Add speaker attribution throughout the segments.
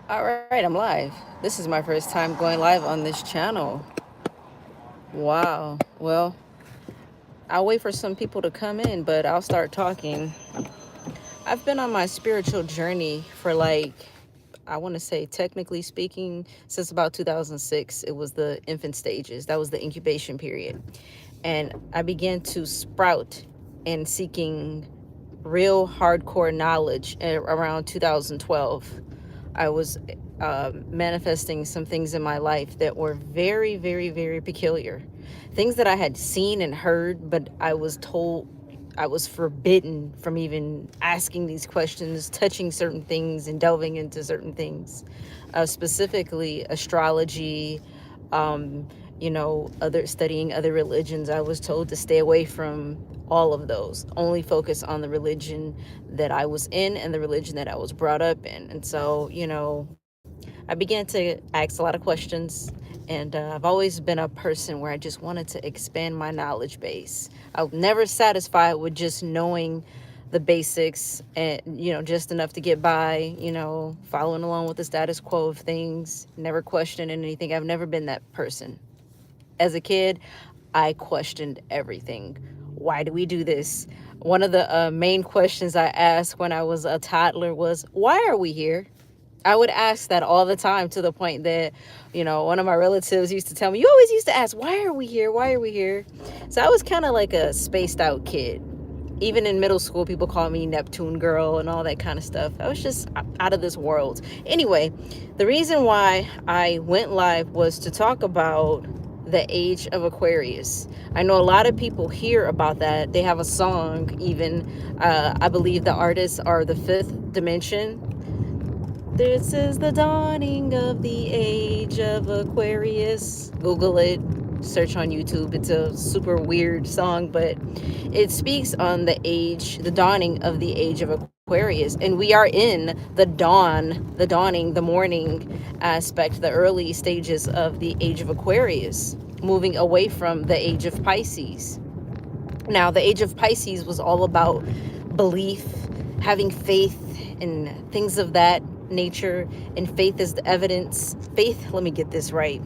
Speaker 1: All right, I'm live. This is my first time going live on this channel. Wow. Well, I'll wait for some people to come in, but I'll start talking. I've been on my spiritual journey for I want to say, technically speaking, since about 2006. It was the infant stages. That was the incubation period. And I began to sprout and seeking real hardcore knowledge around 2012. I was manifesting some things in my life that were very, very, very peculiar. Things that I had seen and heard, but I was told I was forbidden from even asking these questions, touching certain things, and delving into certain things, specifically astrology. Um, other studying other religions. I was told to stay away from all of those, only focus on the religion that I was in and the religion that I was brought up in. And so, I began to ask a lot of questions. And I've always been a person where I just wanted to expand my knowledge base. I was never satisfied with just knowing the basics and, just enough to get by, following along with the status quo of things, never questioning anything. I've never been that person. As a kid, I questioned everything. Why do we do this? One of the main questions I asked when I was a toddler was, why are we here? I would ask that all the time, to the point that, one of my relatives used to tell me, you always used to ask, why are we here? Why are we here? So I was kind of like a spaced out kid. Even in middle school, people called me Neptune girl and all that kind of stuff. I was just out of this world. Anyway, the reason why I went live was to talk about the age of Aquarius. I know a lot of people hear about that. They have a song, even. I believe the artists are the Fifth Dimension. This is the dawning of the age of Aquarius. Google it, search on YouTube. It's a super weird song, but it speaks on the dawning of the age of Aquarius. And we are in the dawning, the morning aspect, the early stages of the age of Aquarius, moving away from the age of Pisces. Now, the age of Pisces was all about belief, having faith, and things of that nature. And faith is the evidence. Faith, let me get this right.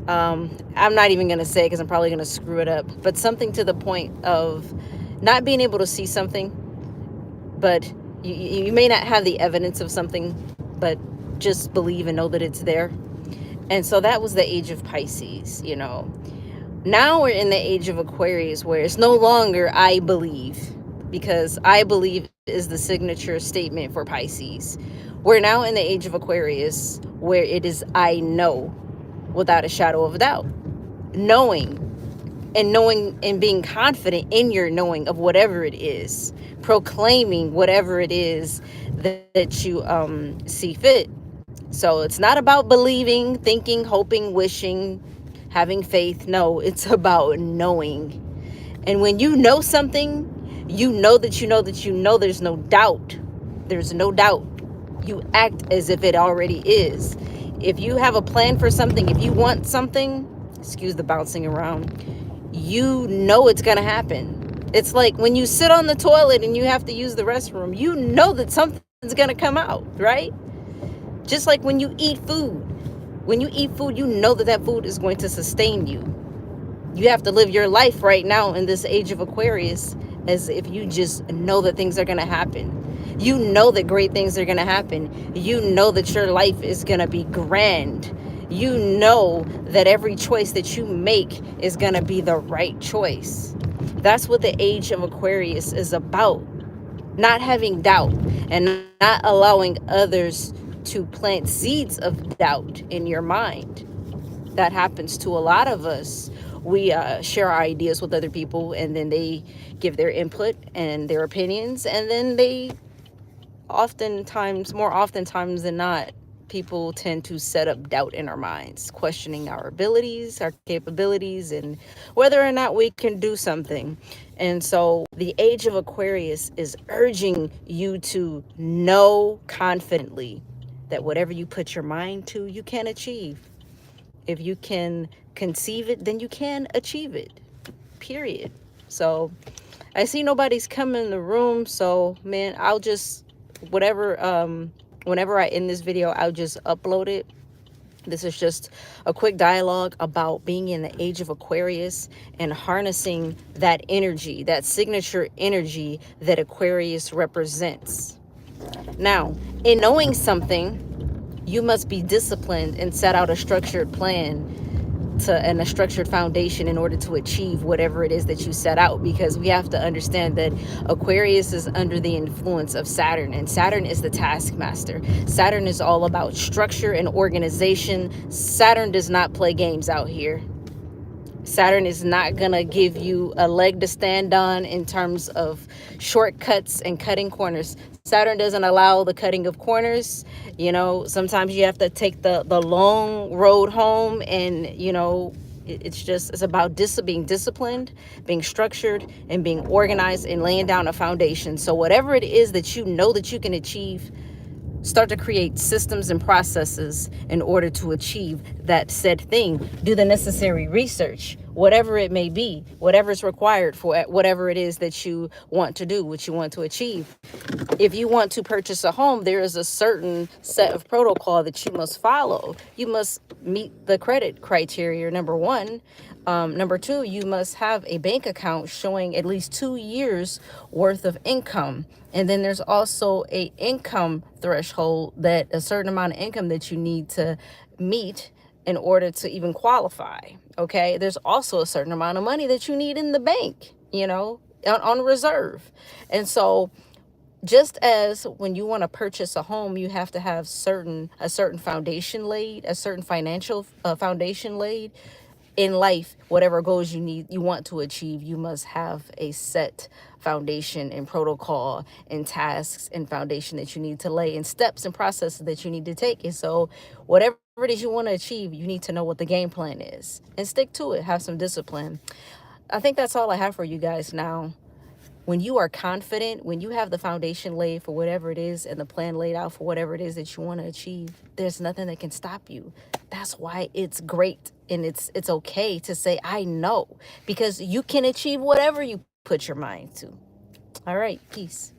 Speaker 1: I'm not even going to say, because I'm probably going to screw it up, but something to the point of not being able to see something, but you may not have the evidence of something, but just believe and know that it's there. And so that was the age of Pisces. Now we're in the age of Aquarius, where it's no longer I believe, because I believe is the signature statement for Pisces. We're now in the age of Aquarius, where it is I know, without a shadow of a doubt. Knowing and being confident in your knowing of whatever it is, proclaiming whatever it is that you see fit. So it's not about believing, thinking, hoping, wishing, having faith. No, it's about knowing. And when you know something, you know that you know that you know, there's no doubt. There's no doubt. You act as if it already is. If you have a plan for something, if you want something, excuse the bouncing around, you know it's going to happen. It's like when you sit on the toilet and you have to use the restroom, you know that something's going to come out, right? Just like when you eat food. When you eat food, you know that that food is going to sustain you. You have to live your life right now in this age of Aquarius as if you just know that things are going to happen. You know that great things are going to happen. You know that your life is going to be grand. You know that every choice that you make is going to be the right choice. That's what the age of Aquarius is about. Not having doubt and not allowing others to plant seeds of doubt in your mind. That happens to a lot of us. We share our ideas with other people, and then they give their input and their opinions, and then they more oftentimes than not, people tend to set up doubt in our minds, questioning our abilities, our capabilities, and whether or not we can do something. And so the age of Aquarius is urging you to know confidently that whatever you put your mind to, you can achieve. If you can conceive it, then you can achieve it, period. So I see nobody's come in the room, so man, I'll just whatever Whenever I end this video, I'll just upload it. This is just a quick dialogue about being in the age of Aquarius and harnessing that energy, that signature energy that Aquarius represents. Now, in knowing something, you must be disciplined and set out a structured plan and a structured foundation in order to achieve whatever it is that you set out, because we have to understand that Aquarius is under the influence of Saturn, and Saturn is the taskmaster. Saturn is all about structure and organization. Saturn does not play games out here. Saturn is not going to give you a leg to stand on in terms of shortcuts and cutting corners. Saturn doesn't allow the cutting of corners. You know, sometimes you have to take the long road home, and, you know, it's about being disciplined, being structured, and being organized, and laying down a foundation. So whatever it is that you know that you can achieve, start to create systems and processes in order to achieve that said thing. Do the necessary research, whatever it may be, whatever is required for whatever it is that you want to do, what you want to achieve. If you want to purchase a home, there is a certain set of protocol that you must follow. You must meet the credit criteria, number one. Number two, you must have a bank account showing at least 2 years worth of income. And then there's also a income threshold, that a certain amount of income that you need to meet in order to even qualify. Okay. There's also a certain amount of money that you need in the bank, you know, on reserve. And so, just as when you want to purchase a home, you have to have a certain foundation laid, a certain financial foundation laid. In life, whatever goals you want to achieve, you must have a set foundation and protocol and tasks and foundation that you need to lay, and steps and processes that you need to take. And so whatever it is you want to achieve, you need to know what the game plan is and stick to it. Have some discipline. I think that's all I have for you guys now. When you are confident, when you have the foundation laid for whatever it is and the plan laid out for whatever it is that you want to achieve, there's nothing that can stop you. That's why it's great, and it's okay to say, I know, because you can achieve whatever you put your mind to. All right, peace.